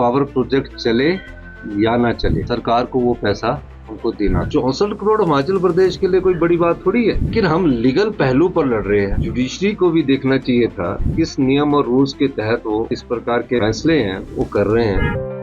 Power project चले या ना चले, सरकार को वो पैसा उनको देना। 64 करोड़ हिमाचल प्रदेश के लिए कोई बड़ी बात थोड़ी है, लेकिन हम लीगल पहलू पर लड़ रहे हैं। जुडिशरी को भी देखना चाहिए था किस नियम और रूल्स के तहत वो इस प्रकार के फैसले हैं वो कर रहे हैं।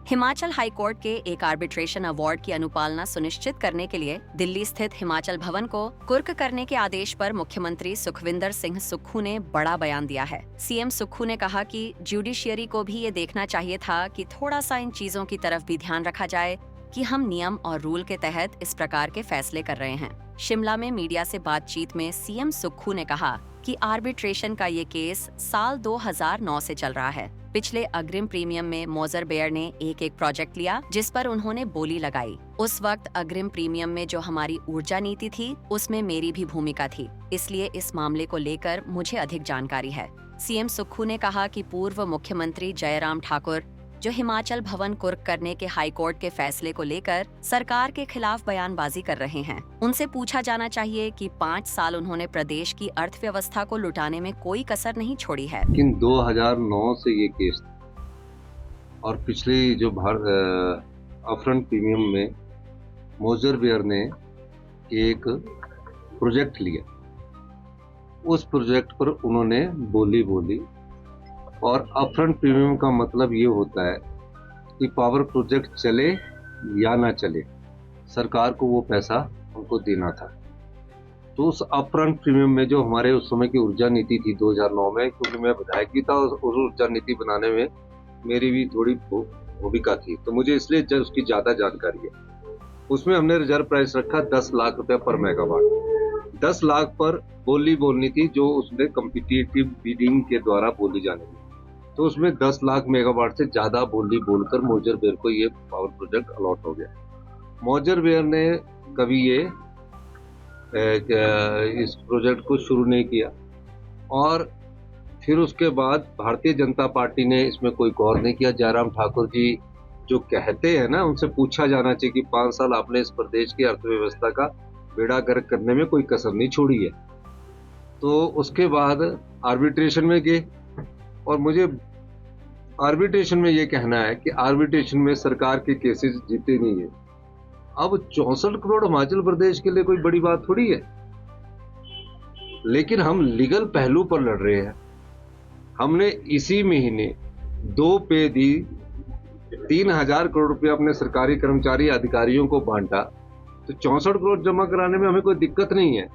हिमाचल हाईकोर्ट के एक आर्बिट्रेशन अवार्ड की अनुपालना सुनिश्चित करने के लिए दिल्ली स्थित हिमाचल भवन को कुर्क करने के आदेश पर मुख्यमंत्री सुखविंदर सिंह सुक्खू ने बड़ा बयान दिया है। सीएम सुक्खू ने कहा कि जुडिशियरी को भी ये देखना चाहिए था कि थोड़ा सा इन चीजों की तरफ भी ध्यान रखा जाए कि हम नियम और रूल के तहत इस प्रकार के फैसले कर रहे हैं। शिमला में मीडिया से बातचीत में सीएम सुक्खू ने कहा कि आर्बिट्रेशन का ये केस साल 2009 से चल रहा है। पिछले अग्रिम प्रीमियम में मोजर बेयर ने एक प्रोजेक्ट लिया जिस पर उन्होंने बोली लगाई। उस वक्त अग्रिम प्रीमियम में जो हमारी ऊर्जा नीति थी उसमें मेरी भी भूमिका थी, इसलिए इस मामले को लेकर मुझे अधिक जानकारी है। सीएम सुक्खू ने कहा कि पूर्व मुख्यमंत्री जयराम ठाकुर जो हिमाचल भवन कुर्क करने के हाईकोर्ट के फैसले को लेकर सरकार के खिलाफ बयानबाजी कर रहे हैं, उनसे पूछा जाना चाहिए कि 5 साल उन्होंने प्रदेश की अर्थव्यवस्था को लुटाने में कोई कसर नहीं छोड़ी है। लेकिन 2009 से ये केस और पिछले जो अपफ्रंट प्रीमियम में मोजर बेयर ने एक प्रोजेक्ट लिया, उस प्रोजेक्ट पर उन्होंने बोली और अपफ्रंट प्रीमियम का मतलब ये होता है कि पावर प्रोजेक्ट चले या ना चले, सरकार को वो पैसा उनको देना था। तो उस अपफ्रंट प्रीमियम में जो हमारे उस समय की ऊर्जा नीति थी 2009 में, क्योंकि मैं विधायक भी था, उस ऊर्जा नीति बनाने में मेरी भी थोड़ी भूमिका थी, तो मुझे इसलिए उसकी ज़्यादा जानकारी है। उसमें हमने रिजर्व प्राइस रखा 10 लाख रुपया पर मेगावाट। 10 लाख पर बोलनी थी जो उसमें कम्पिटिटिव बिडिंग के द्वारा बोली जाने थी। तो उसमें 10 लाख मेगावाट से ज़्यादा बोलकर मोजर बेयर को ये पावर प्रोजेक्ट अलॉट हो गया। मोजर बेयर ने कभी इस प्रोजेक्ट को शुरू नहीं किया और फिर उसके बाद भारतीय जनता पार्टी ने इसमें कोई गौर नहीं किया। जयराम ठाकुर जी जो कहते हैं ना, उनसे पूछा जाना चाहिए कि 5 साल आपने इस प्रदेश की अर्थव्यवस्था का बेड़ा गर्क करने में कोई कसर नहीं छोड़ी है। तो उसके बाद आर्बिट्रेशन में गए और मुझे आर्बिट्रेशन में ये कहना है कि आर्बिट्रेशन में सरकार के केसेस जीते नहीं है। अब 64 करोड़ हिमाचल प्रदेश के लिए कोई बड़ी बात थोड़ी है, लेकिन हम लीगल पहलू पर लड़ रहे हैं। हमने इसी महीने 2 पे दी, 3000 करोड़ रुपया अपने सरकारी कर्मचारी अधिकारियों को बांटा, तो 64 करोड़ जमा कराने में हमें कोई दिक्कत नहीं है।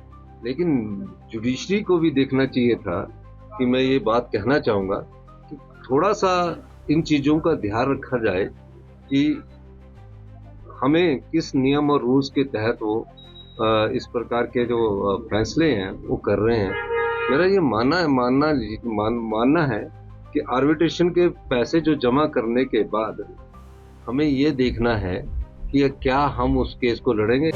लेकिन जुडिशरी को भी देखना चाहिए था कि मैं ये बात कहना चाहूँगा कि थोड़ा सा इन चीज़ों का ध्यान रखा जाए कि हमें किस नियम और रूल्स के तहत वो इस प्रकार के जो फैसले हैं वो कर रहे हैं। मेरा ये मानना है कि आर्बिट्रेशन के पैसे जो जमा करने के बाद हमें ये देखना है कि क्या हम उस केस को लड़ेंगे।